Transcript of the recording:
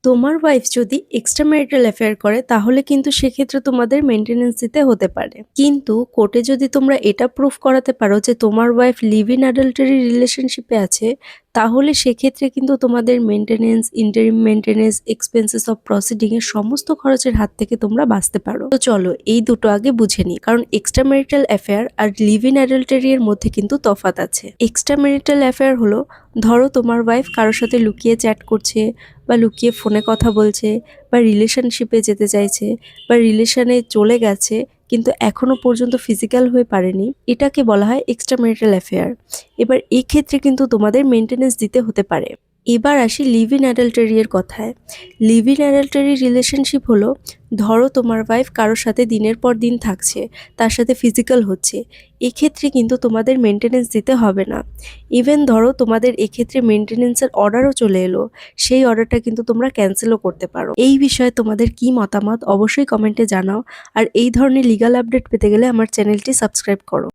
তোমার ওয়াইফ যদি extra marital affair করে তাহলে কিন্তু সেক্ষেত্রে তোমাদের মেনটেনেন্স দিতে হতে পারে। কিন্তু কোর্টে যদি তোমরা এটা প্রুফ করাতে পারো যে তোমার ওয়াইফ লিভ ইন অ্যাডাল্টারি রিলেশনশিপে আছে, তাহলে সেক্ষেত্রে কিন্তু তোমাদের maintenance, interim maintenance, expenses of proceeding এর সমস্ত খরচের হাত থেকে তোমরা বাঁচতে পারো। তো চলো এই দুটো আগে বুঝে নিই, কারণ এক্সট্রা ম্যারিটাল অ্যাফেয়ার আর লিভ ইন অ্যাডাল্টারি এর মধ্যে কিন্তু তফাৎ আছে। এক্সট্রা ম্যারিটাল অ্যাফেয়ার হলো, ধরো তোমার ওয়াইফ কারোর সাথে লুকিয়ে চ্যাট করছে, বা লুকিয়ে ফোনে কথা বলছে, বা রিলেশনশিপে যেতে চাইছে, বা রিলেশনে চলে গেছে কিন্তু এখনো পর্যন্ত ফিজিক্যাল হয়ে পারেনি, এটাকে বলা হয় এক্সট্রা ম্যারিটাল অ্যাফেয়ার। এবার এই ক্ষেত্রে কিন্তু তোমাদের মেনটেনেন্স দিতে হতে পারে। এবার আসি লিভ ইন অ্যাডাল্টারি এর কথায়। লিভ ইন অ্যাডাল্টারি রিলেশনশিপ হলো, ধরো তোমার ওয়াইফ কারোর সাথে দিনের পর দিন থাকছে, তার সাথে ফিজিক্যাল হচ্ছে, এক্ষেত্রে কিন্তু তোমাদের মেনটেনেন্স দিতে হবে না। ইভেন ধরো তোমাদের এক্ষেত্রে মেনটেনেন্সের অর্ডারও চলে এলো, সেই অর্ডারটা কিন্তু তোমরা ক্যান্সেলও করতে পারো। এই বিষয়ে তোমাদের কি মতামত অবশ্যই কমেন্টে জানাও। আর এই ধরনের লিগাল আপডেট পেতে গেলে আমার চ্যানেলটি সাবস্ক্রাইব করো।